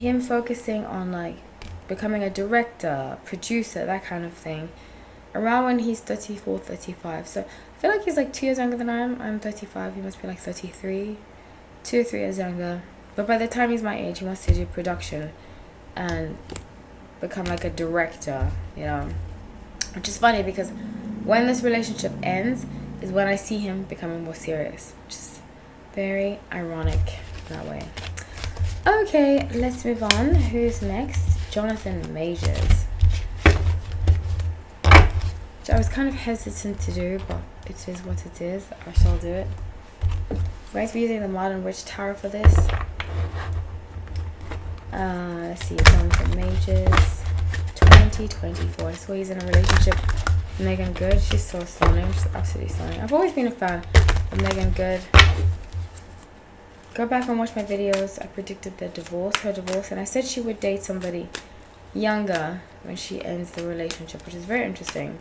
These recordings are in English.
him focusing on like becoming a director, producer, that kind of thing, around when he's 34, 35. So I feel like he's like 2 years younger than I am. I'm 35, he must be like 33, 2 or 3 years younger. But by the time he's my age, he wants to do production and become like a director, you know. Which is funny because when this relationship ends is when I see him becoming more serious, which is very ironic that way. Okay, let's move on. Who's next? Jonathan Majors. Which I was kind of hesitant to do, but it is what it is. I shall do it. I'm going to be using the Modern Witch Tarot for this. Let's see, Jonathan Majors, 2024. So he's in a relationship with Megan Good. She's so stunning. She's absolutely stunning. I've always been a fan of Megan Good. Go back and watch my videos. I predicted her divorce, and I said she would date somebody younger when she ends the relationship, which is very interesting.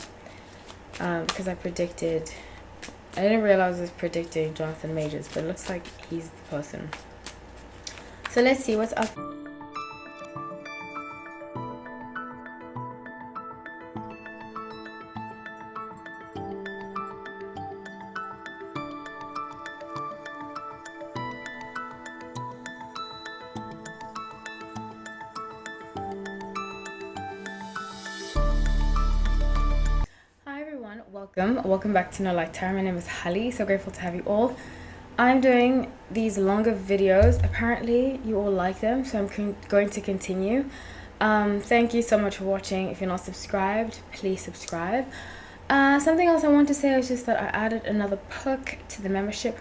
Because I didn't realize I was predicting Jonathan Majors, but it looks like he's the person. So let's see what's up. Welcome back to No Light Tarot. My name is Hali. So grateful to have you all. I'm doing these longer videos. Apparently you all like them, so I'm going to continue. Thank you so much for watching. If you're not subscribed, please subscribe. Something else I want to say is just that I added another perk to the membership.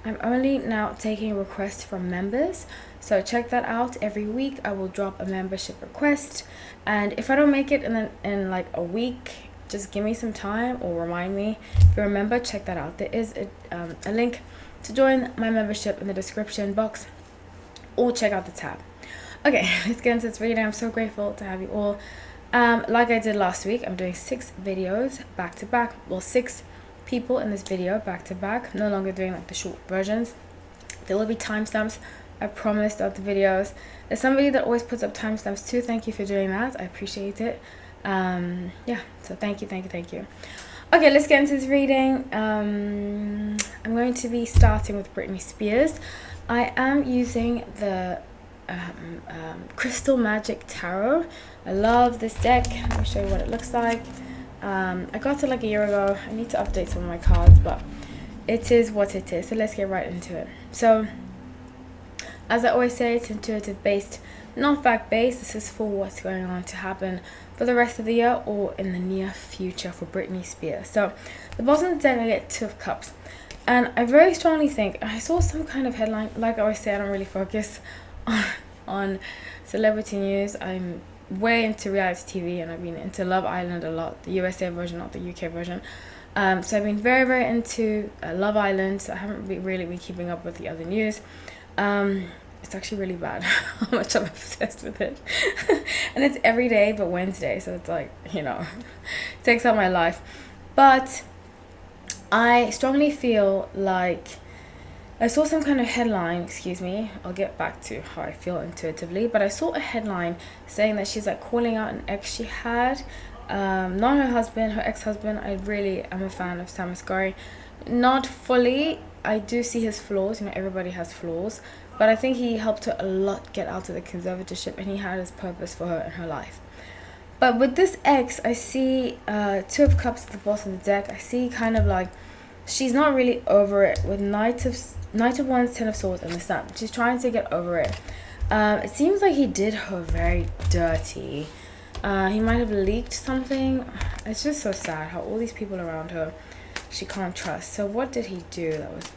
I'm only now taking requests from members, so check that out. Every week I will drop a membership request, and if I don't make it in like a week, just give me some time or remind me. If you remember, check that out. There is a link to join my membership in the description box, or check out the tab. Okay, let's get into this reading. I'm so grateful to have you all. Like I did last week, I'm doing 6 videos back to back. Well, 6 people in this video back to back. No longer doing like the short versions. There will be timestamps, I promised, of the videos. There's somebody that always puts up timestamps too. Thank you for doing that. I appreciate it. Yeah, so thank you. Okay, let's get into this reading. I'm going to be starting with Britney Spears. I am using the Crystal Magic Tarot. I love this deck. Let me show you what it looks like. I got it like a year ago. I need to update some of my cards, but it is what it is. So let's get right into it. So as I always say, it's intuitive based, not fact based. This is for what's going on to happen for the rest of the year or in the near future for Britney Spears. So the bottom of the deck, I get 2 of Cups, and I very strongly think I saw some kind of headline. Like I always say, I don't really focus on celebrity news. I'm way into reality TV, and I've been into Love Island a lot, the USA version, not the UK version. So I've been very into Love Island. So I haven't really been keeping up with the other news. It's actually really bad how much I'm obsessed with it. And it's every day but Wednesday, so it's like, you know, it takes up my life. But I strongly feel like I saw some kind of headline, excuse me, I'll get back to how I feel intuitively, but I saw a headline saying that she's like calling out an ex she had. Not her husband, her ex-husband. I really am a fan of Sam Asghari. Not fully. I do see his flaws, you know, everybody has flaws, but I think he helped her a lot get out of the conservatorship, and he had his purpose for her in her life. But with this ex, I see 2 of Cups at the bottom of the deck. I see kind of like she's not really over it with Knight of Wands, 10 of Swords, and the Sun. She's trying to get over it. It seems like he did her very dirty. He might have leaked something. It's just so sad how all these people around her she can't trust. So what did he do that was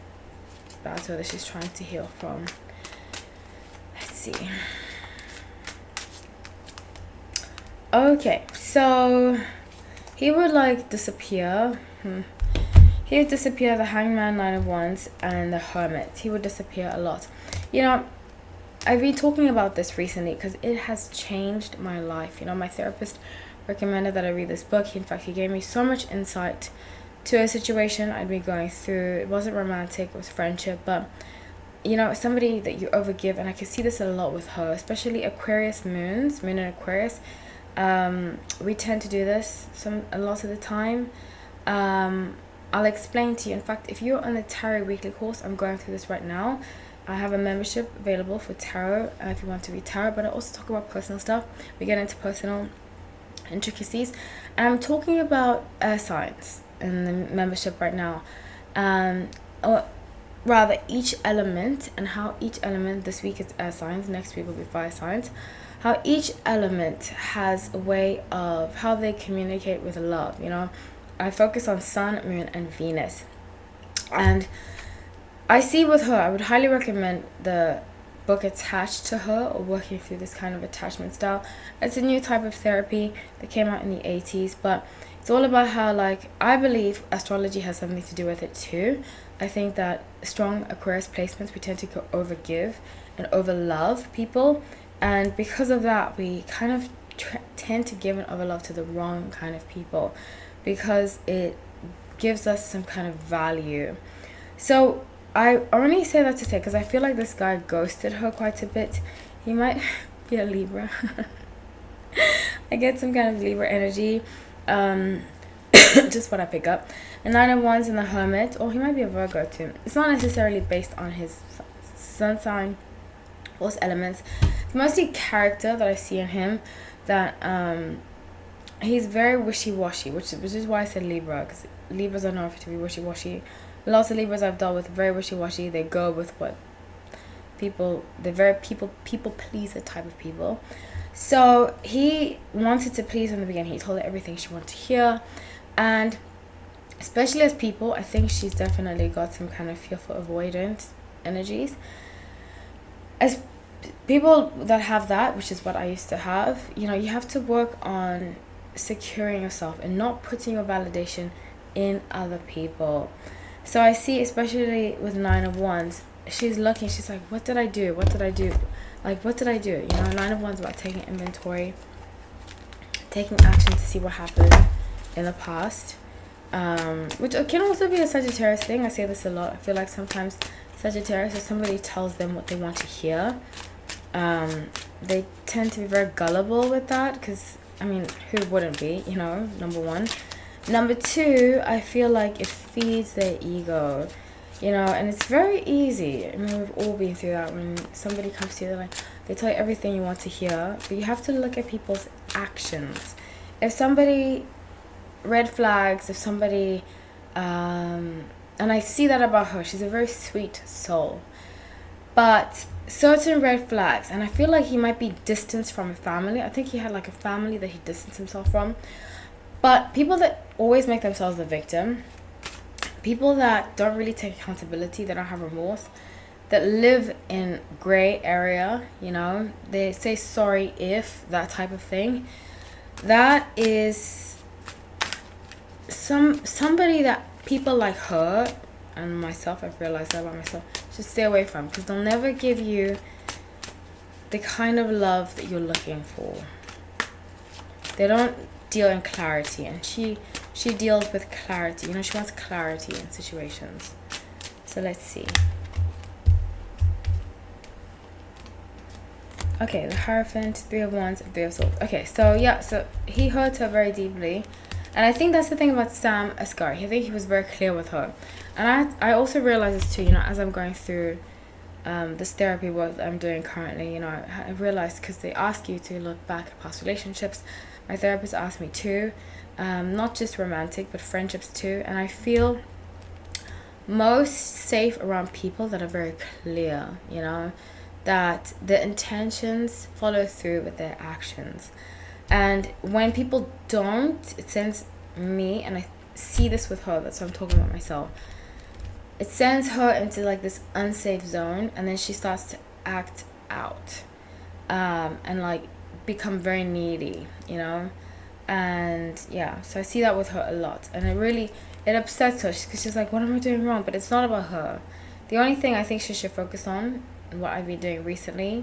bad to her that she's trying to heal from? Let's see. Okay, so he would like disappear. He would disappear, the Hangman, 9 of Wands, and the Hermit. He would disappear a lot. You know, I've been talking about this recently because it has changed my life. You know, my therapist recommended that I read this book. In fact, he gave me so much insight to a situation I'd been going through. It wasn't romantic, it was friendship, but you know, somebody that you overgive, and I can see this a lot with her, especially Aquarius moon in Aquarius. We tend to do this a lot of the time. I'll explain to you. In fact, if you're on the Tarot Weekly course, I'm going through this right now. I have a membership available for tarot if you want to read tarot, but I also talk about personal stuff. We get into personal intricacies, and I'm talking about signs in the membership right now. Or rather, each element, and how each element, this week is air signs, next week will be fire signs, how each element has a way of how they communicate with love. You know, I focus on Sun, Moon, and Venus, and I see with her, I would highly recommend the book Attached to Her, or Working Through This Kind of Attachment Style. It's a new type of therapy that came out in the 80s, but it's all about how, like, I believe astrology has something to do with it too. I think that strong Aquarius placements, we tend to go overgive and overlove people, and because of that, we kind of tend to give and overlove to the wrong kind of people, because it gives us some kind of value. So I only say that to say, because I feel like this guy ghosted her quite a bit. He might be a Libra. I get some kind of Libra energy. Just what I pick up. The Nine of Wands and the Hermit. Or he might be a Virgo too. It's not necessarily based on his sun sign or his elements. It's mostly character that I see in him. That he's very wishy-washy, which is why I said Libra, because Libras are known to be wishy-washy. Lots of Libras I've dealt with, very wishy-washy. They go with what people, they're very people pleaser type of people. So he wanted to please in the beginning. He told her everything she wanted to hear, and especially as people, I think she's definitely got some kind of fearful avoidant energies. As people that have that, which is what I used to have, you know, you have to work on securing yourself and not putting your validation in other people. So I see, especially with Nine of Wands, she's looking, she's like, what did I do? What did I do? Like, what did I do? You know, Nine of Wands about taking inventory, taking action to see what happened in the past, which can also be a Sagittarius thing. I say this a lot. I feel like sometimes Sagittarius, if somebody tells them what they want to hear, they tend to be very gullible with that, because, I mean, who wouldn't be, you know, number one. Number two, I feel like it feeds their ego, you know, and it's very easy. I mean, we've all been through that. When somebody comes to you, they tell you everything you want to hear, but you have to look at people's actions. If somebody, red flags, if somebody, and I see that about her, she's a very sweet soul, but certain red flags, and I feel like he might be distanced from a family. I think he had like a family that he distanced himself from. But people that always make themselves the victim, people that don't really take accountability, they don't have remorse, that live in gray area, you know, they say sorry if, that type of thing, that is somebody that people like her and myself, I've realized that about myself, should stay away from, because they'll never give you the kind of love that you're looking for. They don't deal in clarity, and she deals with clarity. You know, she wants clarity in situations. So let's see. Okay, the Hierophant, Three of Wands, and Three of Swords. Okay, so yeah, so he hurt her very deeply, and I think that's the thing about Sam Asghari. I think he was very clear with her, and I also realize this too. You know, as I'm going through this therapy work that I'm doing currently, you know, I realized, because they ask you to look back at past relationships. My therapist asked me too, not just romantic, but friendships too. And I feel most safe around people that are very clear, you know, that the intentions follow through with their actions. And when people don't, it sends me, and I see this with her, that's what I'm talking about myself, it sends her into like this unsafe zone, and then she starts to act out, and like become very needy, you know. And yeah, so I see that with her a lot, and it upsets her, because she's like, what am I doing wrong? But it's not about her. The only thing I think she should focus on, and what I've been doing recently,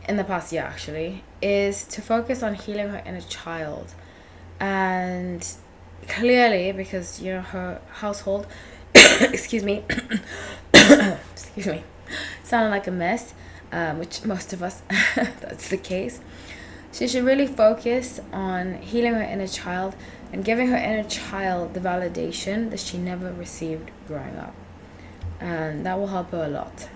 in the past year actually, is to focus on healing her inner child. And clearly, because, you know, her household excuse me excuse me, sounding like a mess, which most of us, that's the case. She should really focus on healing her inner child and giving her inner child the validation that she never received growing up. And that will help her a lot.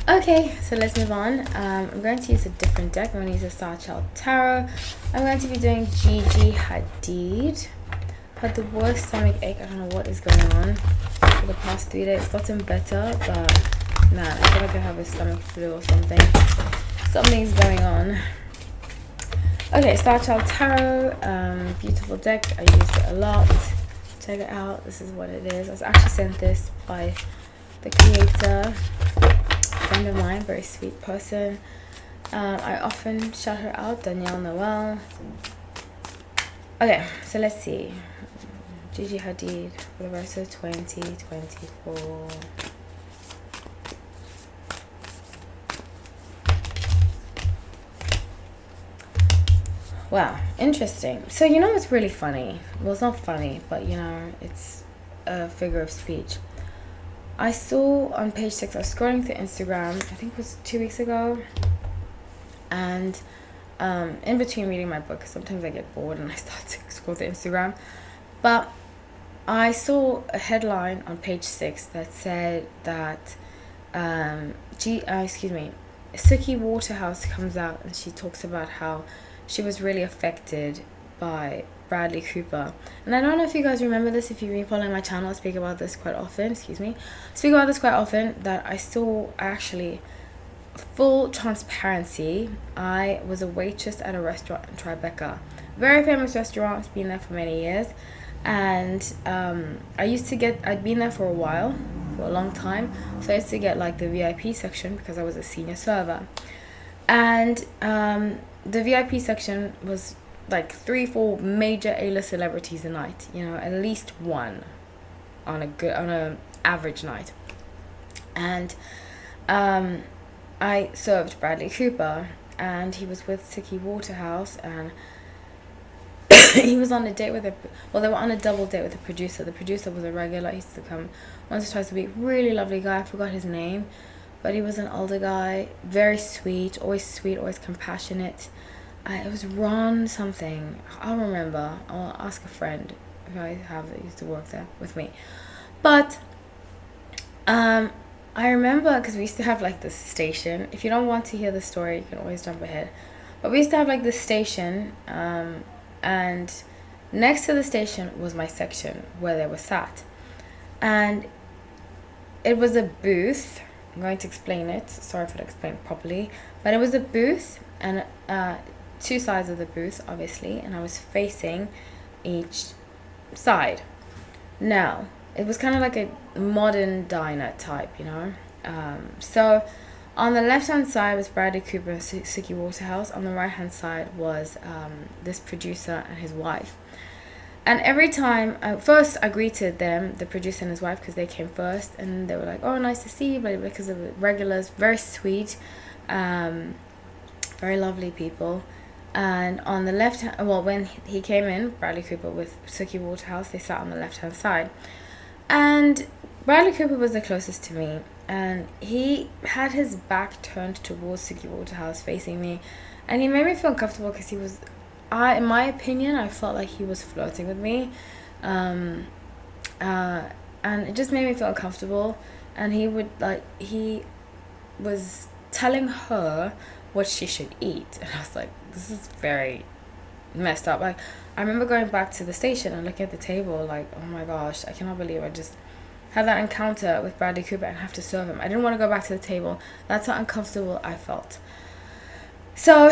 Okay, so let's move on. I'm going to use a different deck. I'm going to use a Star Child Tarot. I'm going to be doing Gigi Hadid. Had the worst stomach ache. I don't know what is going on for the past 3 days. It's gotten better, but man, I feel like I have a stomach flu or something. Something's going on. Okay, Star Child Tarot, beautiful deck. I use it a lot. Check it out. This is what it is. I was actually sent this by the creator, a friend of mine, very sweet person. I often shout her out, Danielle Noel. Okay, so let's see. Gigi Hadid for the rest of 2024. Wow, interesting. So you know what's really funny? Well, it's not funny, but you know, it's a figure of speech. I saw on page 6, I was scrolling through Instagram, I think it was 2 weeks ago, and in between reading my book, sometimes I get bored and I start to scroll through Instagram, but I saw a headline on page 6 that said that Suki Waterhouse comes out and she talks about how she was really affected by Bradley Cooper. And I don't know if you guys remember this, if you've been following my channel, I speak about this quite often, that I saw actually, full transparency, I was a waitress at a restaurant in Tribeca. Very famous restaurant, it's been there for many years. And I'd been there for a while, for a long time, so I used to get like the VIP section because I was a senior server. And the VIP section was like 3-4 major A-list celebrities a night, you know, at least one on a average night. And I served Bradley Cooper, and he was with Suki Waterhouse, and he was on a date with they were on a double date with the producer. The producer was a regular. He used to come once or twice a week. Really lovely guy. I forgot his name, but he was an older guy. Very sweet, always compassionate. It was Ron something. I'll remember. I'll ask a friend who I have that used to work there with me. But I remember, because we used to have like this station. If you don't want to hear the story, you can always jump ahead. But we used to have like this station, and next to the station was my section where they were sat. And it was a booth. I'm going to explain it. Sorry if I don't explain it properly. But it was a booth, and 2 sides of the booth, obviously. And I was facing each side. Now, it was kind of like a modern diner type, you know. So on the left-hand side was Bradley Cooper and Suki Waterhouse. On the right-hand side was this producer and his wife. And every time, first I greeted them, the producer and his wife, because they came first. And they were like, oh, nice to see you, but because of the regulars, very sweet, very lovely people. And on the left hand, well, when he came in, Bradley Cooper with Suki Waterhouse, they sat on the left-hand side. And Bradley Cooper was the closest to me, and he had his back turned towards Suki Waterhouse, facing me, and he made me feel uncomfortable because in my opinion, I felt like he was flirting with me, and it just made me feel uncomfortable. And he was telling her what she should eat, and I was like, this is very messed up. Like, I remember going back to the station and looking at the table like, oh my gosh, I cannot believe I just had that encounter with Bradley Cooper and have to serve him. I didn't want to go back to the table. That's how uncomfortable I felt. So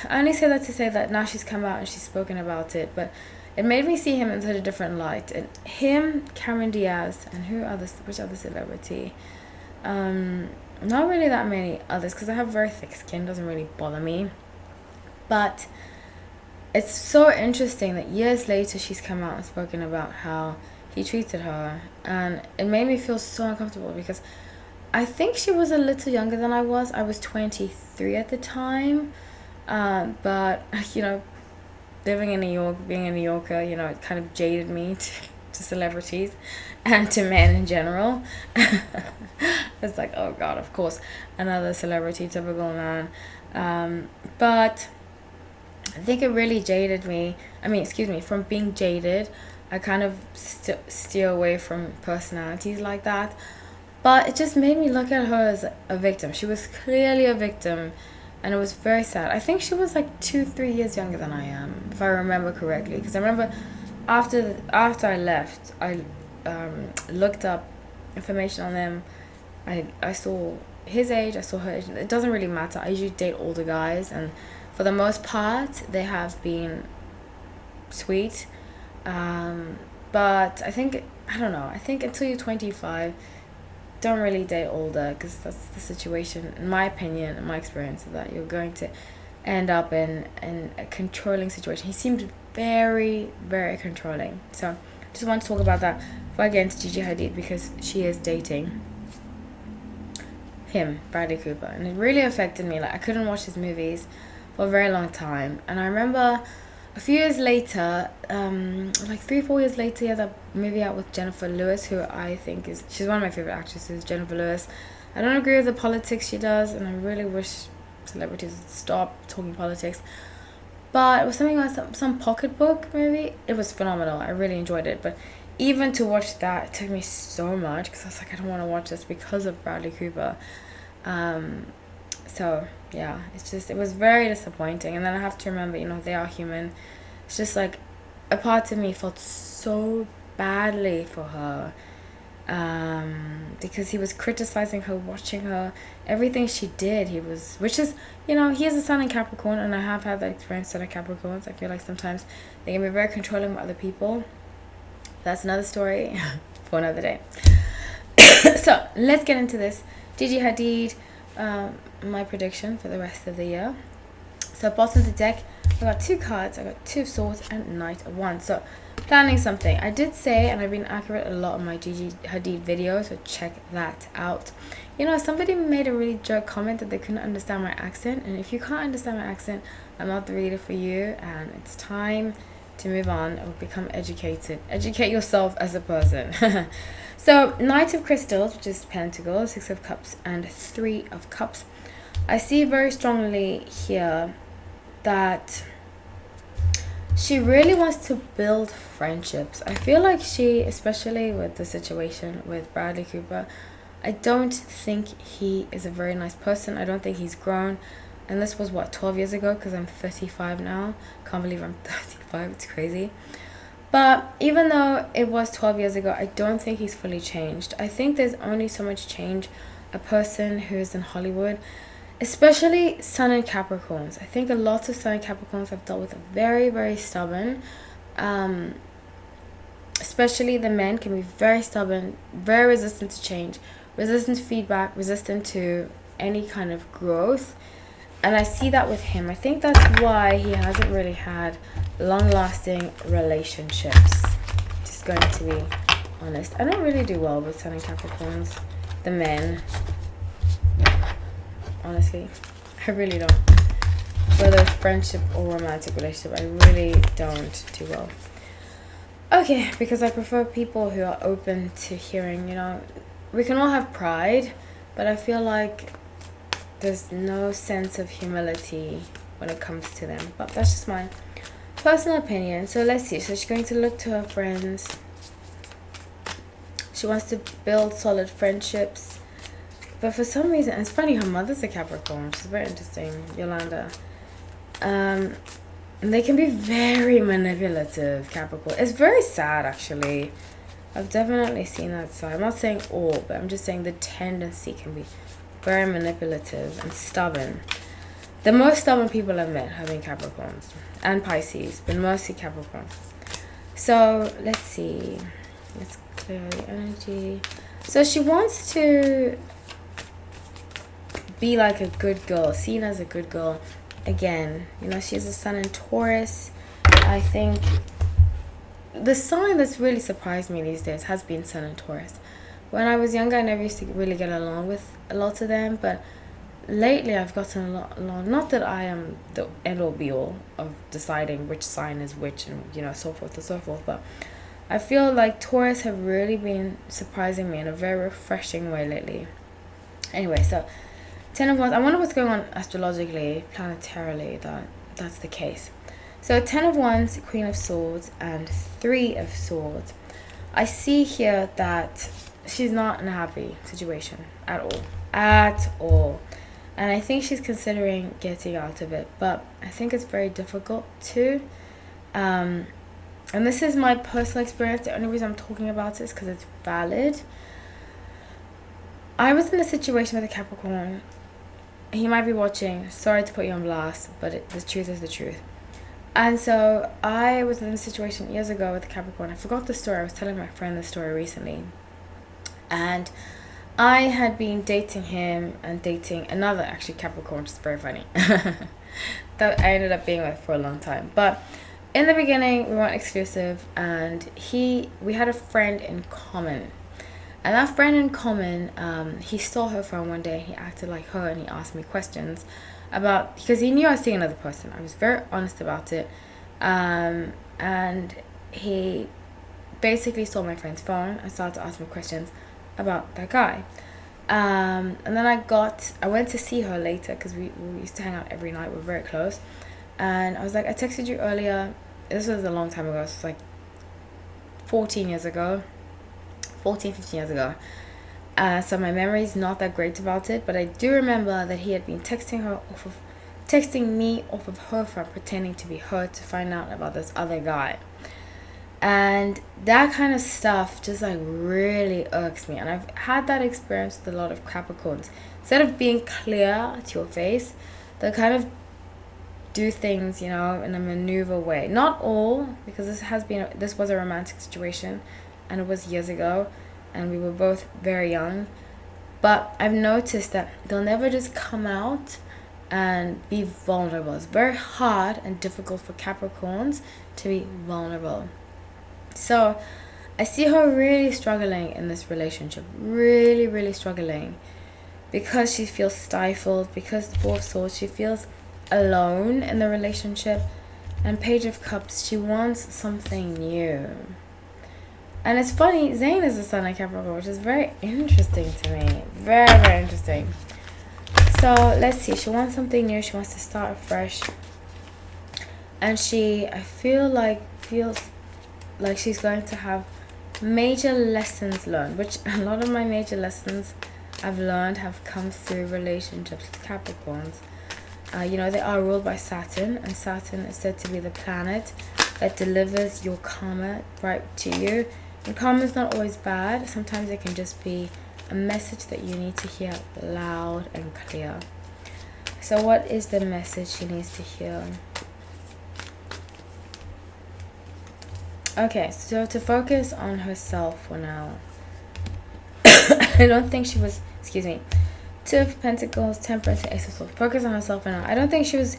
I only say that to say that now she's come out and she's spoken about it, but it made me see him in such a different light. And him, Cameron Diaz, and which other celebrity? Not really that many others, because I have very thick skin, doesn't really bother me. But it's so interesting that years later she's come out and spoken about how he treated her, and it made me feel so uncomfortable because I think she was a little younger than I was. I was 23 at the time, but you know, living in New York, being a New Yorker, you know, it kind of jaded me to celebrities and to men in general. It's like, oh god, of course, another celebrity, typical man. But I think it really jaded me. I mean, excuse me, from being jaded, I kind of steer away from personalities like that. But it just made me look at her as a victim. She was clearly a victim, and it was very sad. I think she was like 2-3 years younger than I am, if I remember correctly. Because I remember after I left, I looked up information on them. I saw his age, I saw her age. It doesn't really matter. I usually date older guys, and for the most part, they have been sweet. But I think, I don't know, I think until you're 25, don't really date older, because that's the situation, in my opinion, in my experience, that you're going to end up in a controlling situation. He seemed very, very controlling. So just want to talk about that before I get into Gigi Hadid, because she is dating him, Bradley Cooper, and it really affected me. Like, I couldn't watch his movies for a very long time. And I remember a few years later, like 3-4 years later, he had that movie out with Jennifer Lewis, who I think she's one of my favorite actresses, Jennifer Lewis. I don't agree with the politics she does, and I really wish celebrities would stop talking politics. But it was something like some pocketbook movie. It was phenomenal. I really enjoyed it. But even to watch that, it took me so much, because I was like, I don't want to watch this because of Bradley Cooper. So yeah, it was very disappointing. And then I have to remember, they are human. It's just like, a part of me felt so badly for her, because he was criticizing her, watching her, everything she did. Which is, he has a sun in Capricorn, and I have had that experience with Capricorns. I feel like sometimes they can be very controlling with other people. That's another story for another day. So let's get into this. Gigi Hadid, my prediction for the rest of the year. So bottom of the deck, I got 2 cards. I got 2 of Swords and Knight of Wands. So planning something. I did say, and I've been accurate a lot on my Gigi Hadid videos, so check that out. Somebody made a really jerk comment that they couldn't understand my accent, and if you can't understand my accent, I'm not the reader for you, and it's time to move on or become educated. Educate yourself as a person. So Knight of Crystals, which is Pentacles, 6 of Cups, and 3 of Cups. I see very strongly here that she really wants to build friendships. I feel like she, especially with the situation with Bradley Cooper, I don't think he is a very nice person. I don't think he's grown. And this was, 12 years ago, because I'm 35 now. Can't believe I'm 35. It's crazy. But even though it was 12 years ago, I don't think he's fully changed. I think there's only so much change a person who's in Hollywood, especially Sun and Capricorns. I think a lot of Sun and Capricorns I've dealt with are very, very stubborn. Especially the men can be very stubborn, very resistant to change, resistant to feedback, resistant to any kind of growth. And I see that with him. I think that's why he hasn't really had long-lasting relationships. Just going to be honest. I don't really do well with Sun and Capricorns, the men. Honestly, I really don't. Whether it's friendship or romantic relationship, I really don't do well. Okay, because I prefer people who are open to hearing, we can all have pride, but I feel like there's no sense of humility when it comes to them. But that's just my personal opinion. So let's see. So she's going to look to her friends. She wants to build solid friendships. But for some reason, and it's funny, her mother's a Capricorn, which is very interesting, Yolanda. And they can be very manipulative, Capricorn. It's very sad, actually. I've definitely seen that side. I'm not saying all, but I'm just saying the tendency can be very manipulative and stubborn. The most stubborn people I've met have been Capricorns and Pisces, but mostly Capricorn. So let's see. Let's clear the energy. So she wants to be like a good girl, seen as a good girl. Again, she has a Sun in Taurus. I think the sign that's really surprised me these days has been Sun in Taurus. When I was younger, I never used to really get along with a lot of them, but lately I've gotten a lot along. Not that I am the end-all be-all of deciding which sign is which and, so forth and so forth, but I feel like Taurus have really been surprising me in a very refreshing way lately. Anyway, so 10 of Wands. I wonder what's going on astrologically, planetarily, that's the case. So 10 of Wands, Queen of Swords, and 3 of Swords. I see here that she's not in a happy situation at all. At all. And I think she's considering getting out of it. But I think it's very difficult to. And this is my personal experience. The only reason I'm talking about it is because it's valid. I was in a situation with a Capricorn. He might be watching. Sorry to put you on blast, but the truth is the truth. And so I was in a situation years ago with a Capricorn. I forgot the story. I was telling my friend the story recently. And I had been dating him and dating another actually Capricorn, which is very funny. That I ended up being with for a long time. But in the beginning, we weren't exclusive, and we had a friend in common. And that friend in common, he stole her phone one day. He acted like her, and he asked me questions because he knew I was seeing another person. I was very honest about it. And he basically stole my friend's phone and started to ask me questions about that guy. And then I went to see her later because we used to hang out every night. We're very close. And I was like, I texted you earlier. This was a long time ago. It was like 15 years ago. So my memory is not that great about it, but I do remember that he had been texting me off of her phone, pretending to be her to find out about this other guy. And that kind of stuff just like really irks me. And I've had that experience with a lot of Capricorns. Instead of being clear to your face, they kind of do things, in a maneuver way. Not all, because this was a romantic situation, and it was years ago, and we were both very young. But I've noticed that they'll never just come out and be vulnerable. It's very hard and difficult for Capricorns to be vulnerable. So I see her really struggling in this relationship. Really, really struggling. Because she feels stifled. Because 4 of Swords, she feels alone in the relationship. And Page of Cups, she wants something new. And it's funny, Zayn is the sun of Capricorn, which is very interesting to me. Very, very interesting. So let's see. She wants something new. She wants to start afresh. And I feels like she's going to have major lessons learned, which a lot of my major lessons I've learned have come through relationships with Capricorns. They are ruled by Saturn, and Saturn is said to be the planet that delivers your karma right to you. And karma is not always bad. Sometimes it can just be a message that you need to hear loud and clear. So what is the message she needs to hear? Okay, so to focus on herself for now. I don't think she was, 2 of Pentacles, Temperance, and Ace of Swords. Focus on herself for now. I don't think she was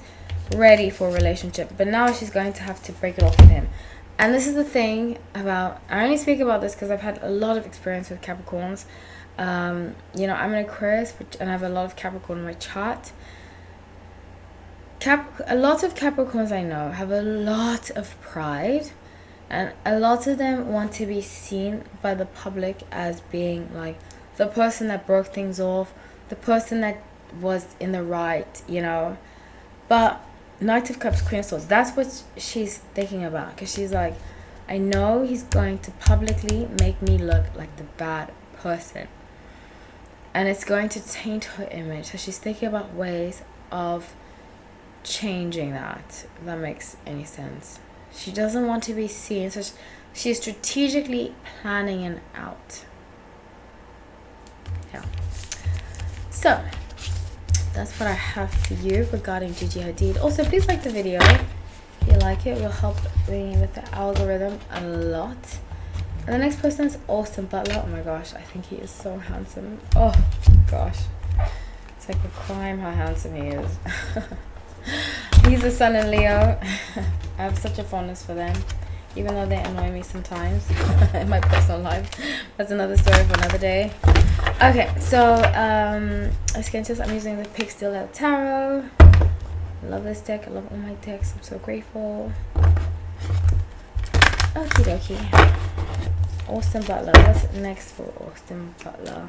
ready for a relationship, but now she's going to have to break it off with him. And this is the thing about, I only speak about this because I've had a lot of experience with Capricorns. I'm an Aquarius, and I have a lot of Capricorn in my chart. A lot of Capricorns I know have a lot of pride, and a lot of them want to be seen by the public as being like the person that broke things off, the person that was in the right, But Knight of Cups, Queen of Swords, that's what she's thinking about. Because she's like, I know he's going to publicly make me look like the bad person. And it's going to taint her image. So she's thinking about ways of changing that, if that makes any sense. She doesn't want to be seen. So she's strategically planning it out. Yeah. So that's what I have for you regarding Gigi Hadid. Also, please like the video. If you like it, it will help me with the algorithm a lot. And the next person is Austin Butler. Oh my gosh, I think he is so handsome. Oh gosh. It's like a crime how handsome he is. He's a sun in Leo. I have such a fondness for them, even though they annoy me sometimes in my personal life. That's another story for another day. Okay, so let's get into this. I'm using the Pixel Tarot. I love this deck. I love all my decks. I'm so grateful. Okie dokie. Austin Butler. What's next for Austin Butler?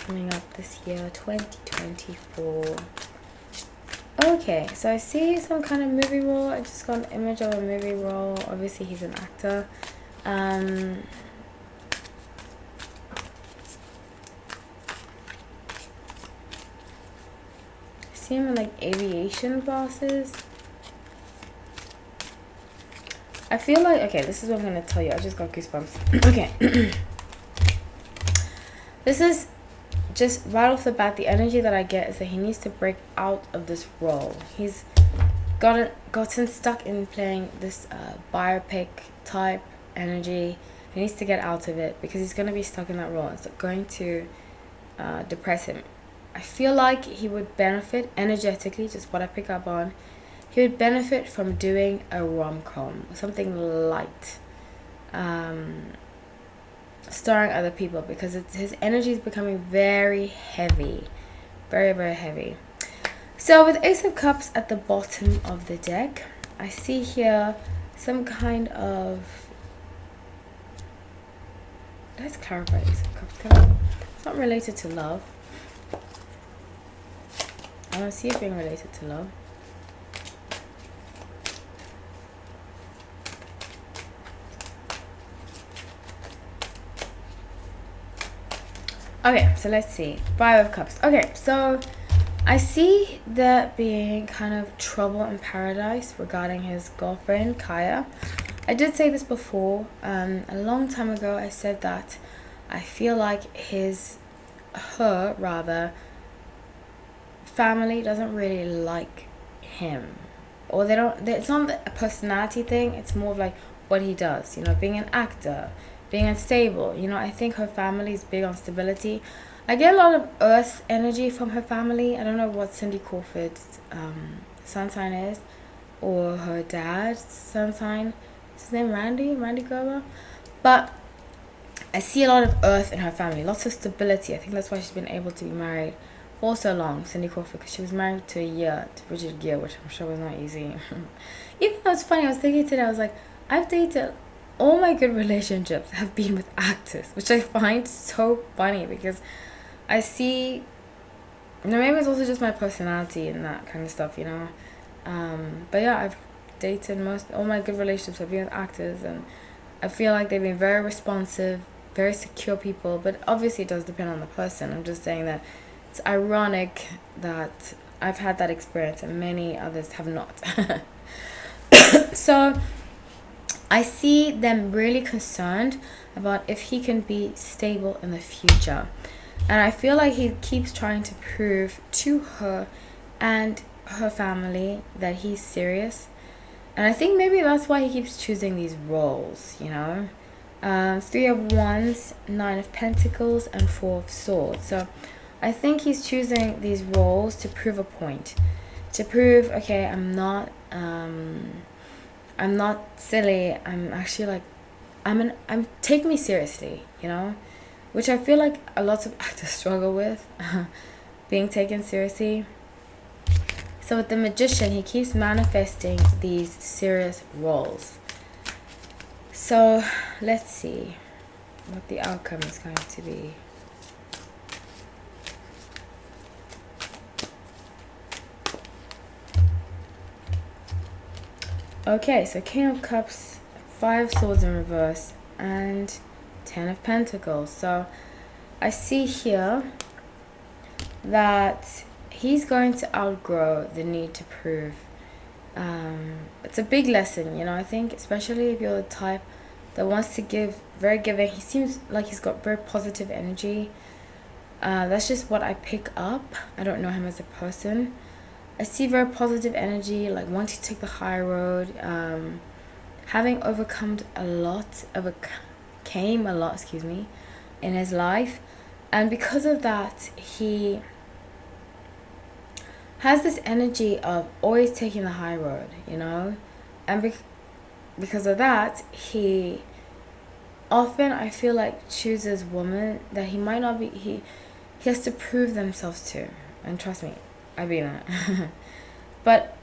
coming up this year, 2024. Okay, so I see some kind of movie role. I just got an image of a movie role. Obviously, he's an actor. See him in like aviation glasses. I feel like, okay, this is what I'm gonna tell you. I just got goosebumps. Okay. This is just right off the bat, the energy that I get is that he needs to break out of this role. He's gotten stuck in playing this biopic type energy. He needs to get out of it because he's going to be stuck in that role. It's going to depress him. I feel like he would benefit energetically, just what I pick up on. He would benefit from doing a rom-com, something light. Starring other people, because his energy is becoming very heavy, very, very heavy. So with Ace of Cups at the bottom of the deck, I see here some kind of, let's clarify Ace of Cups. It's not related to love. I don't see it being related to love. Okay, so let's see. Five of Cups. Okay, so I see there being kind of trouble in paradise regarding his girlfriend, Kaya. I did say this before. A long time ago, I said that I feel like her family doesn't really like him. Or they don't, it's not a personality thing, it's more of like what he does. You know, being an actor, being unstable. You know, I think her family is big on stability. I get a lot of earth energy from her family. I don't know what Cindy Crawford's sun sign is, or her dad's sun sign. Is his name Randy Gerber? But I see a lot of earth in her family, lots of stability. I think that's why she's been able to be married for so long, Cindy Crawford, because she was married to a year to Richard Gere, which I'm sure was not easy. Even though it's funny, I was thinking today, I was like, I've dated, all my good relationships have been with actors, which I find so funny because I see, you know, maybe it's also just my personality and that kind of stuff, you know. But yeah, I've dated all my good relationships have been with actors, and I feel like they've been very responsive, very secure people, but obviously it does depend on the person. I'm just saying that it's ironic that I've had that experience and many others have not. So I see them really concerned about if he can be stable in the future. And I feel like he keeps trying to prove to her and her family that he's serious. And I think maybe that's why he keeps choosing these roles, you know. 3 of Wands, 9 of Pentacles, and 4 of Swords. So I think he's choosing these roles to prove a point. To prove, okay, I'm not silly. I'm actually like, take me seriously, you know, which I feel like a lot of actors struggle with, being taken seriously. So with the Magician, he keeps manifesting these serious roles. So let's see what the outcome is going to be. Okay, so King of Cups, 5 of Swords in reverse, and 10 of Pentacles. So I see here that he's going to outgrow the need to prove. It's a big lesson, you know. I think especially if you're the type that wants to give, very giving. He seems like he's got very positive energy. That's just what I pick up. I don't know him as a person. I see very positive energy, like wanting to take the high road, having overcome a lot, in his life. And because of that, he has this energy of always taking the high road, you know. And because of that, he often, I feel like, chooses women that he might not be, he has to prove themselves to. And trust me, I've been there. But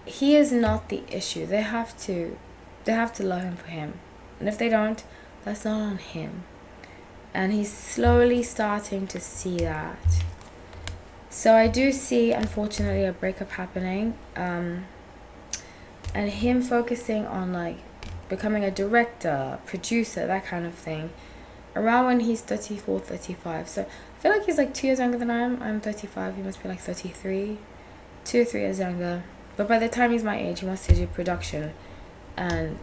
he is not the issue. They have to love him for him. And if they don't, that's not on him. And he's slowly starting to see that. So I do see, unfortunately, a breakup happening. And him focusing on like becoming a director, producer, that kind of thing, around when he's 34, 35. So I feel like he's like 2 years younger than I am. I'm 35. He must be like 33. 2 or 3 years younger. But by the time he's my age, he wants to do production and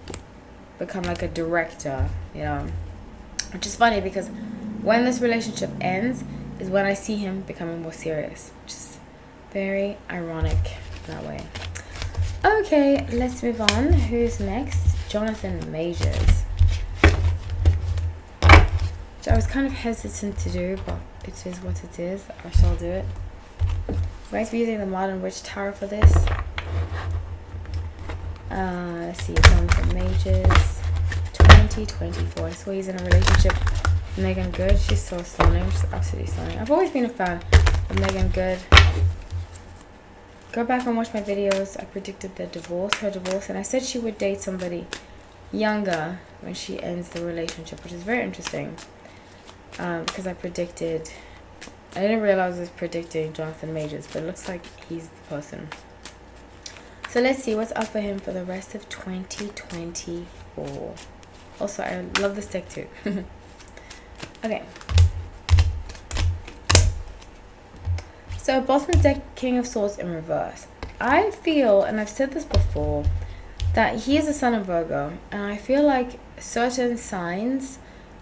become like a director, you know. Which is funny because when this relationship ends is when I see him becoming more serious. Which is very ironic that way. Okay, let's move on. Who's next? Jonathan Majors. Which I was kind of hesitant to do, but it is what it is. I shall do it. I'm going to be using the Modern Witch Tower for this. Let's see, Jonathan Majors, 2024. So he's in a relationship with Megan Good. She's so stunning. She's absolutely stunning. I've always been a fan of Megan Good. Go back and watch my videos. I predicted her divorce, and I said she would date somebody younger when she ends the relationship, which is very interesting. Because I didn't realize I was predicting Jonathan Majors, but it looks like he's the person. So let's see what's up for him for the rest of 2024. Also, I love this deck too. Okay. So bottom deck, King of Swords in reverse. I feel, and I've said this before, that he is a Sun of Virgo, and I feel like certain signs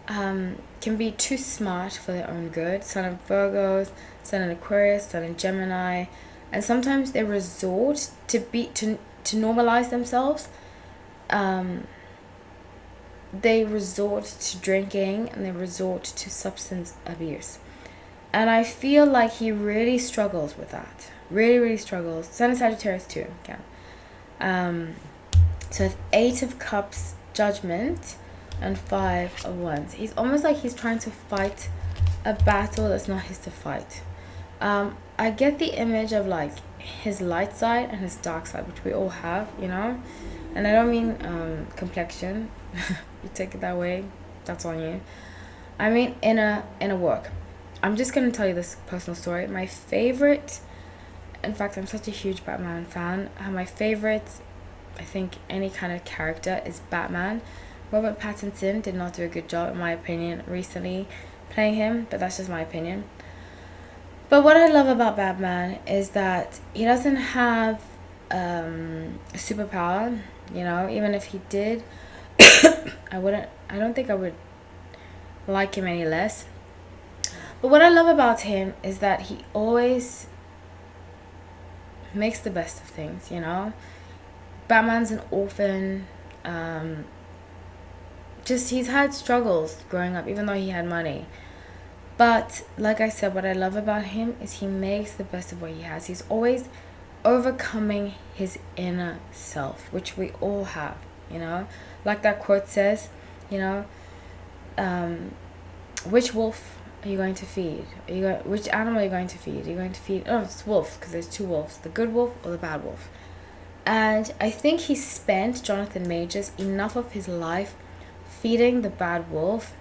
can be too smart for their own good. Sun of Virgos, Sun in Aquarius, Sun in Gemini, and sometimes they resort to normalize themselves. They resort to drinking and they resort to substance abuse, and I feel like he really struggles with that. Really struggles. Sun in Sagittarius too. Okay. So it's 8 of Cups, Judgment, and 5 of Wands. He's almost like he's trying to fight a battle that's not his to fight. I get the image of like his light side and his dark side, which we all have, you know. And I don't mean complexion. You take it that way, that's on you. I mean in a work. I'm just gonna tell you this personal story. My favorite, in fact, I'm such a huge Batman fan. My favorite, I think, any kind of character is Batman. Robert Pattinson did not do a good job, in my opinion, recently playing him, but that's just my opinion. But what I love about Batman is that he doesn't have a superpower, you know. Even if he did, I don't think I would like him any less. But what I love about him is that he always makes the best of things, you know. Batman's an orphan. He's had struggles growing up, even though he had money. But like I said, what I love about him is he makes the best of what he has. He's always overcoming his inner self, which we all have, you know. Like that quote says, you know, which wolf are you going to feed? Which animal are you going to feed? Are you going to feed... Oh, it's wolf, because there's 2 wolves. The good wolf or the bad wolf. And I think he spent, Jonathan Majors, enough of his life feeding the bad wolf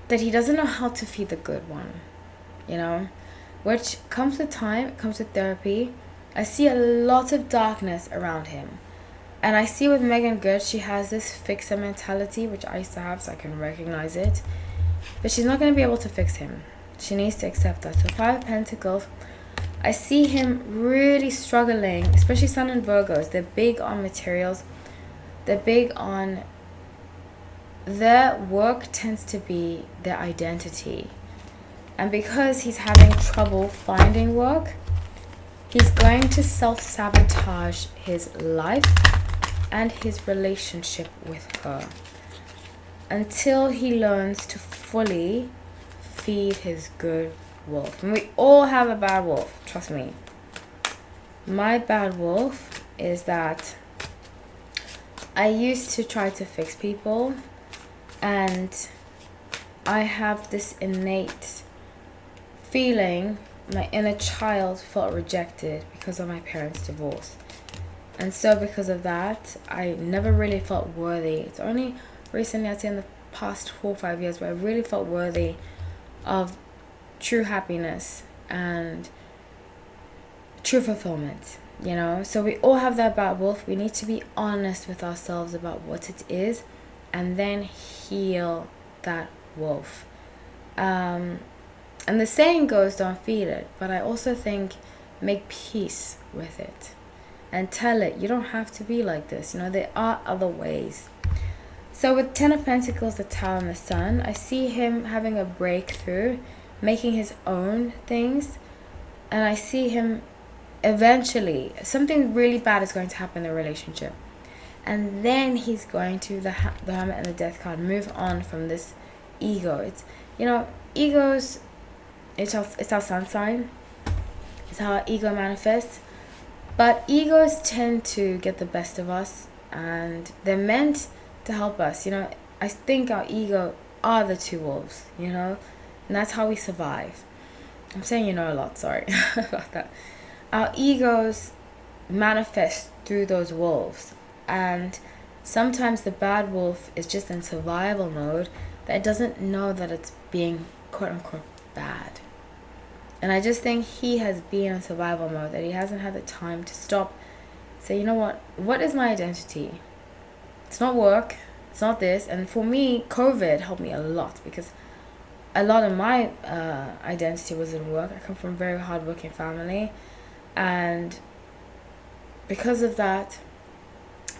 that he doesn't know how to feed the good one, you know. Which comes with time, it comes with therapy. I see a lot of darkness around him. And I see with Megan Good, she has this fixer mentality, which I used to have, so I can recognize it. But she's not going to be able to fix him. She needs to accept that. So 5 of Pentacles, I see him really struggling, especially Sun and Virgos. They're big on materials. They're big on... Their work tends to be their identity. And because he's having trouble finding work, he's going to self-sabotage his life and his relationship with her until he learns to fully feed his good wolf. And we all have a bad wolf, trust me. My bad wolf is that I used to try to fix people, and I have this innate feeling my inner child felt rejected because of my parents' divorce. And so because of that, I never really felt worthy. It's only recently, I'd say in the past 4 or 5 years where I really felt worthy of true happiness and true fulfillment, you know. So we all have that bad wolf. We need to be honest with ourselves about what it is and then heal that wolf. And the saying goes, don't feed it, but I also think make peace with it and tell it you don't have to be like this, you know, there are other ways. So with 10 of Pentacles, the Tower and the Sun, I see him having a breakthrough, making his own things, and I see him eventually, something really bad is going to happen in the relationship, and then he's going to, the Hermit and the Death card, move on from this ego. It's, you know, egos, it's our sun sign, it's how our ego manifests, but egos tend to get the best of us, and they're meant to help us, you know. I think our ego are the two wolves, you know, and that's how we survive. I'm saying you know a lot, sorry about that. Our egos manifest through those wolves, and sometimes the bad wolf is just in survival mode, that it doesn't know that it's being quote unquote bad. And I just think he has been in survival mode, that he hasn't had the time to stop, say, you know what is my identity? It's not work, it's not this. And for me, COVID helped me a lot, because a lot of my identity was in work. I come from a very hardworking family, and because of that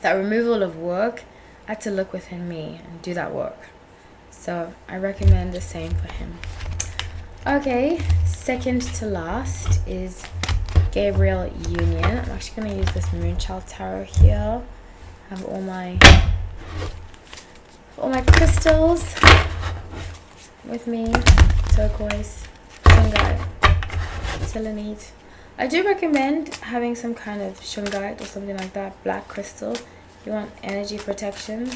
removal of work, I had to look within me and do that work. So I recommend the same for him. Okay, second to last is Gabriel Union. I'm actually going to use this Moonchild Tarot here. I have all my crystals with me. Turquoise, shungite, selenite. I do recommend having some kind of shungite or something like that, black crystal. You want energy protection.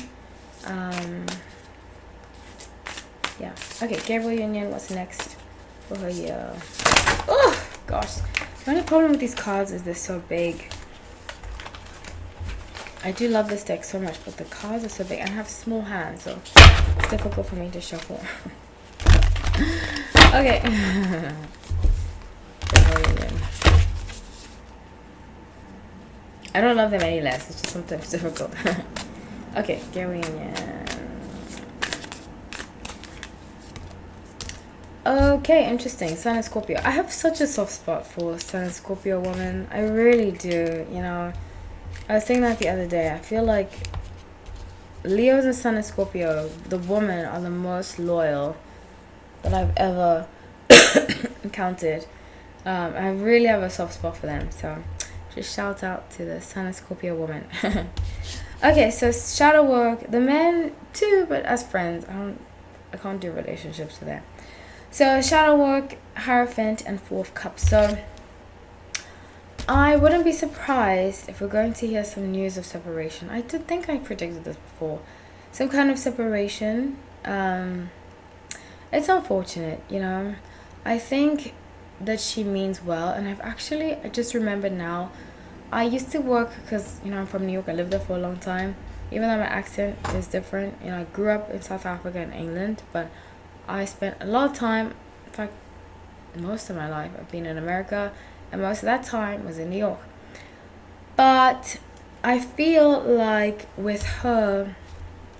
Yeah. Okay, Gabriel Union, what's next for her year? Oh, gosh. The only problem with these cards is they're so big. I do love this deck so much, but the cards are so big, and I have small hands, so it's difficult for me to shuffle. Okay. I don't love them any less, it's just sometimes difficult. Okay, Gabriel Union. Okay, interesting. Sun and Scorpio. I have such a soft spot for Sun and Scorpio woman. I really do, you know. I was saying that the other day. I feel like Leos and Sun and Scorpio, the women, are the most loyal that I've ever encountered. I really have a soft spot for them. So just shout out to the Sun and Scorpio woman. Okay, so shadow work. The men too, but as friends. I can't do relationships with them. So shadow work, Hierophant, and Four of Cups. So I wouldn't be surprised if we're going to hear some news of separation. I did think I predicted this before. Some kind of separation. It's unfortunate, you know. I think that she means well, and I just remembered now, I used to work, because, you know, I'm from New York. I lived there for a long time. Even though my accent is different, you know, I grew up in South Africa and England, but I spent a lot of time, in fact, most of my life, I've been in America, and most of that time was in New York. But I feel like with her,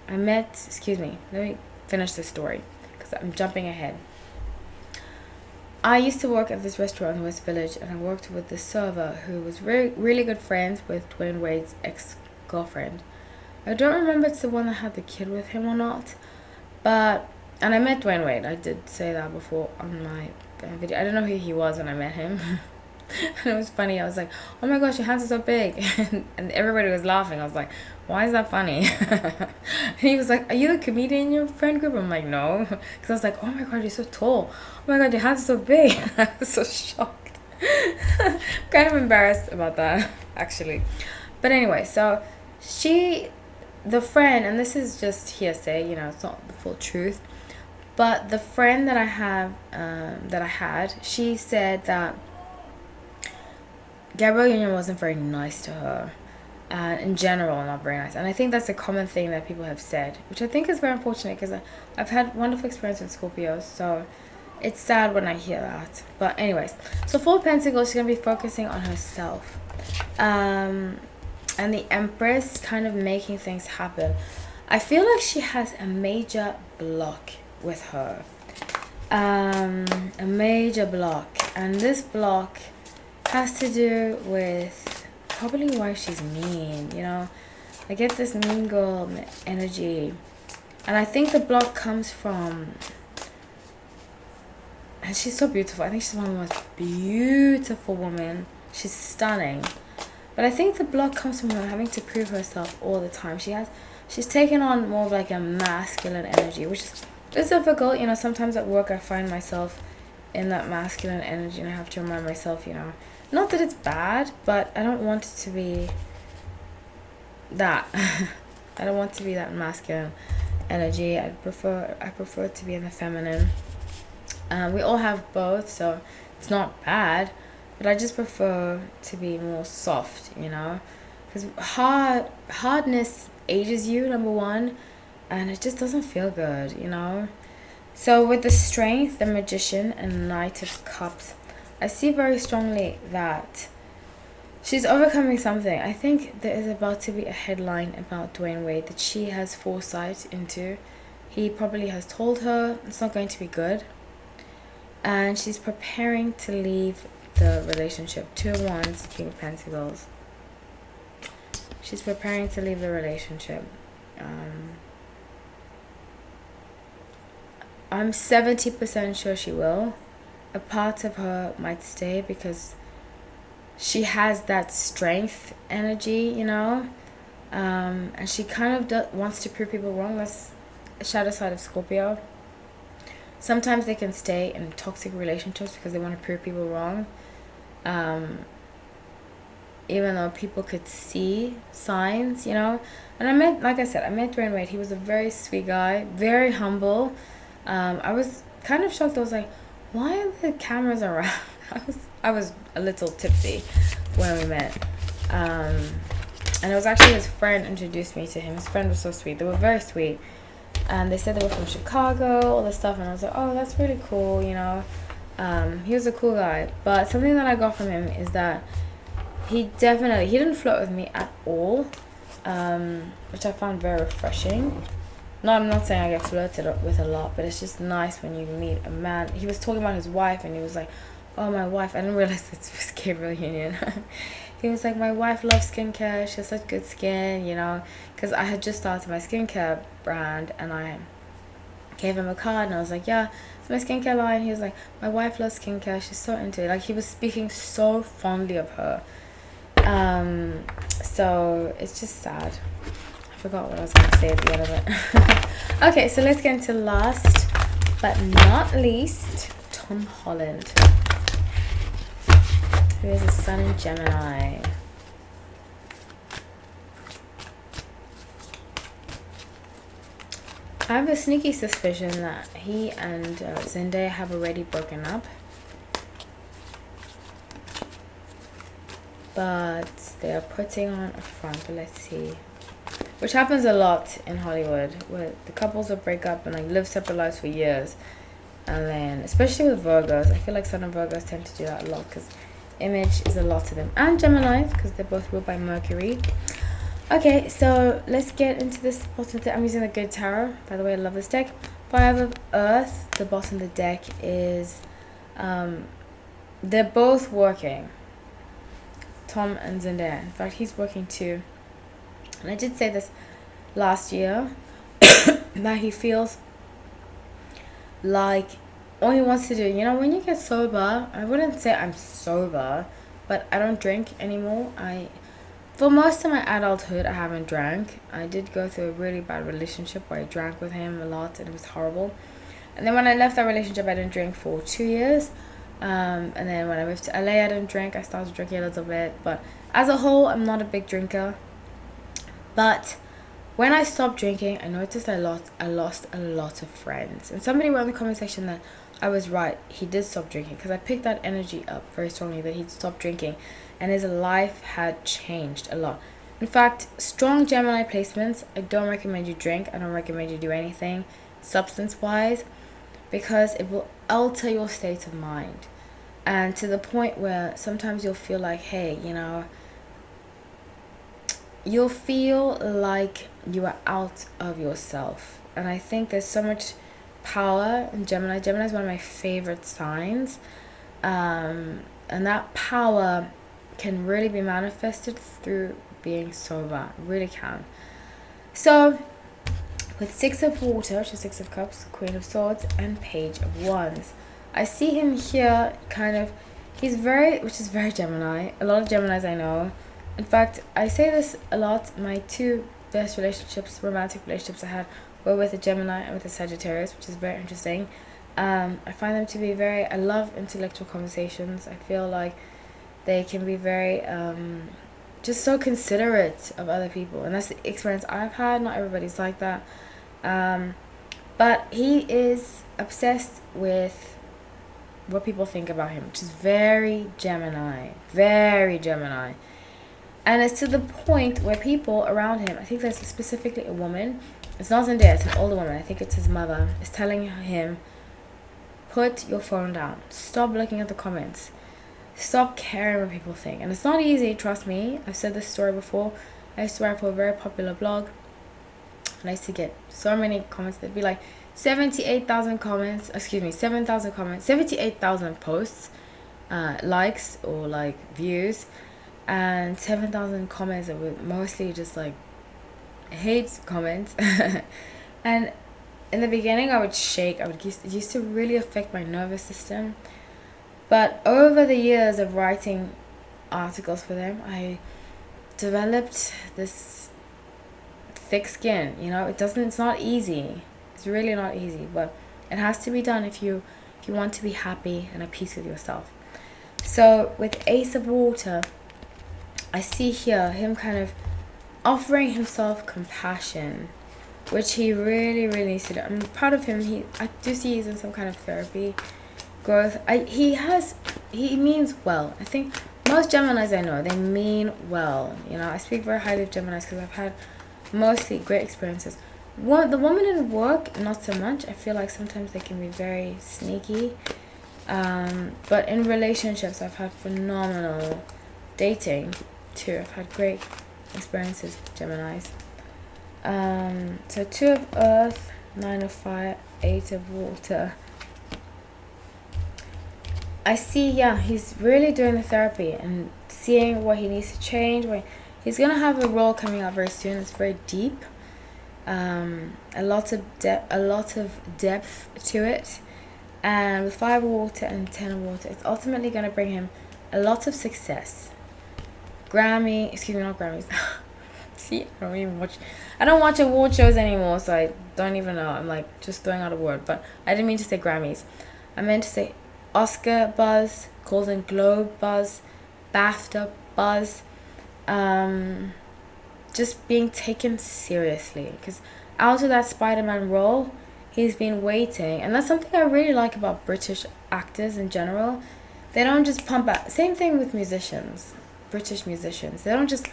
excuse me, let me finish this story, because I'm jumping ahead. I used to work at this restaurant in West Village, and I worked with the server who was really good friends with Dwayne Wade's ex-girlfriend. I don't remember if it's the one that had the kid with him or not, and I met Dwayne Wade. I did say that before on my video. I don't know who he was when I met him. And it was funny. I was like, oh my gosh, your hands are so big. And everybody was laughing. I was like, why is that funny? And he was like, are you the comedian in your friend group? I'm like, no. Because I was like, oh my god, you're so tall. Oh my god, your hands are so big. I was so shocked. I'm kind of embarrassed about that, actually. But anyway, so the friend, and this is just hearsay, you know, it's not the full truth, but the friend that I had, she said that Gabriel Union wasn't very nice to her, and in general not very nice. And I think that's a common thing that people have said, which I think is very unfortunate because I've had wonderful experience with Scorpios, so it's sad when I hear that. But anyways, so Four of Pentacles, she's going to be focusing on herself, and the Empress kind of making things happen. I feel like she has a major block with her, a major block, and this block has to do with probably why she's mean, you know. I get this mean girl energy, and I think the block comes from, and she's so beautiful. I think she's one of the most beautiful women. She's stunning, but I think the block comes from her having to prove herself all the time. She's taken on more of like a masculine energy, which is difficult, you know. Sometimes at work I find myself in that masculine energy, and I have to remind myself, you know, not that it's bad, but I don't want it to be that. I don't want to be that masculine energy. I prefer it to be in the feminine. We all have both, so it's not bad, but I just prefer to be more soft, you know, because hardness ages you, number one, and it just doesn't feel good, you know. So with the Strength, the Magician, and Knight of Cups, I see very strongly that she's overcoming something. I think there is about to be a headline about Dwayne Wade that she has foresight into. He probably has told her it's not going to be good, and she's preparing to leave the relationship. Two of Wands, King of Pentacles. She's preparing to leave the relationship. I'm 70% sure she will. A part of her might stay because she has that strength energy, you know. And she kind of wants to prove people wrong. That's a shadow side of Scorpio. Sometimes they can stay in toxic relationships because they want to prove people wrong. Even though people could see signs, you know. And like I said, I met Dwayne Wade. He was a very sweet guy, very humble. I was kind of shocked. I was like, why are the cameras around? I was a little tipsy when we met. And it was actually his friend introduced me to him. His friend was so sweet. They were very sweet. And they said they were from Chicago, all this stuff. And I was like, oh, that's really cool, you know. He was a cool guy. But something that I got from him is that he didn't flirt with me at all, which I found very refreshing. No, I'm not saying I get flirted with a lot, but it's just nice when you meet a man. He was talking about his wife, and he was like, oh, my wife. I didn't realize it was Gabriel Union. He was like, my wife loves skincare. She has such good skin, you know, because I had just started my skincare brand, and I gave him a card, and I was like, yeah, it's my skincare line. He was like, my wife loves skincare. She's so into it. Like, he was speaking so fondly of her. So it's just sad. I forgot what I was going to say at the end of it. Okay, so let's get into last but not least, Tom Holland, who is a Sun in Gemini. I have a sneaky suspicion that he and Zendaya have already broken up. But they are putting on a front. Let's see. Which happens a lot in Hollywood, where the couples will break up and like live separate lives for years. And then, especially with Virgos, I feel like Sun and Virgos tend to do that a lot because image is a lot to them. And Gemini, because they're both ruled by Mercury. Okay, so let's get into this bottom deck. I'm using the Good Tarot. By the way, I love this deck. Five of Earth. The bottom of the deck is, they're both working. Tom and Zendaya. In fact, he's working too. And I did say this last year that he feels like all he wants to do, you know, when you get sober, I wouldn't say I'm sober, but I don't drink anymore. For most of my adulthood, I haven't drank. I did go through a really bad relationship where I drank with him a lot and it was horrible. And then when I left that relationship, I didn't drink for 2 years. And then when I moved to LA, I didn't drink. I started drinking a little bit. But as a whole, I'm not a big drinker. But when I stopped drinking, I noticed I lost a lot of friends. And somebody wrote in the comment section that I was right. He did stop drinking because I picked that energy up very strongly that he'd stopped drinking. And his life had changed a lot. In fact, strong Gemini placements, I don't recommend you drink. I don't recommend you do anything substance wise, because it will alter your state of mind. And to the point where sometimes you'll feel like, hey, you'll feel like you are out of yourself. And I think there's so much power in Gemini. Gemini is one of my favorite signs. And that power can really be manifested through being sober. It really can. So, with Six of Water, which is Six of Cups, Queen of Swords, and Page of Wands, I see him here which is very Gemini. A lot of Geminis I know. In fact, I say this a lot. My two best romantic relationships I had, were with a Gemini and with a Sagittarius, which is very interesting. I find them to be I love intellectual conversations. I feel like they can be very, just so considerate of other people. And that's the experience I've had. Not everybody's like that. But he is obsessed with what people think about him, which is very Gemini. Very Gemini. And it's to the point where people around him, I think there's specifically a woman, it's not Zendaya, it's an older woman, I think it's his mother, is telling him, put your phone down. Stop looking at the comments. Stop caring what people think. And it's not easy, trust me. I've said this story before. I used to write for a very popular blog, and I used to get so many comments. There'd be like 78,000 comments, 7,000 comments, 78,000 posts, likes or like views, and 7,000 comments that were mostly just like hate comments. And in the beginning I would shake. It used to really affect my nervous system. But over the years of writing articles for them, I developed this thick skin. It's not easy. It's really not easy, but it has to be done if you want to be happy and at peace with yourself. So with Ace of Water, I see here him kind of offering himself compassion, which he really, really needs to do. I'm proud of him. I do see he's in some kind of therapy, growth. He means well. I think most Geminis I know, they mean well. I speak very highly of Geminis because I've had mostly great experiences. The woman in work, not so much. I feel like sometimes they can be very sneaky. But in relationships, I've had phenomenal dating too. I've had great experiences with Geminis. So 2 of Earth, 9 of Fire, 8 of Water. I see, he's really doing the therapy and seeing what he needs to change. He's going to have a role coming out very soon. It's very deep. A lot of depth to it. And with 5 of Water and 10 of Water, it's ultimately going to bring him a lot of success. Not Grammys. See, I don't watch award shows anymore, so I don't even know. I'm like just throwing out a word, but I didn't mean to say Grammys. I meant to say Oscar buzz, Golden Globe buzz, BAFTA buzz. Just being taken seriously, because out of that Spider-Man role, he's been waiting. And that's something I really like about British actors in general. They don't just pump out. Same thing with British musicians. They don't just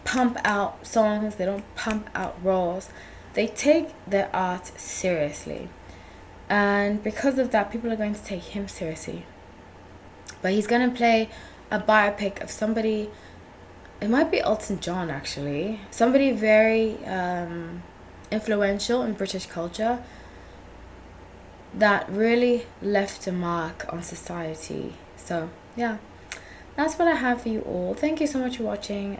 pump out songs. They don't pump out roles. They take their art seriously. And because of that, people are going to take him seriously. But he's going to play a biopic of somebody. It might be Elton John, actually. Somebody very influential in British culture that really left a mark on society. So, yeah. That's what I have for you all. Thank you so much for watching.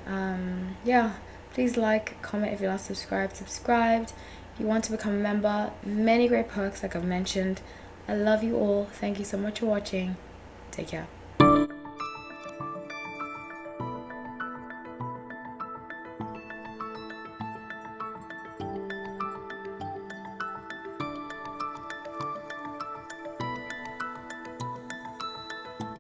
Please like, comment if you're not subscribed. If you want to become a member, many great perks like I've mentioned. I love you all. Thank you so much for watching. Take care.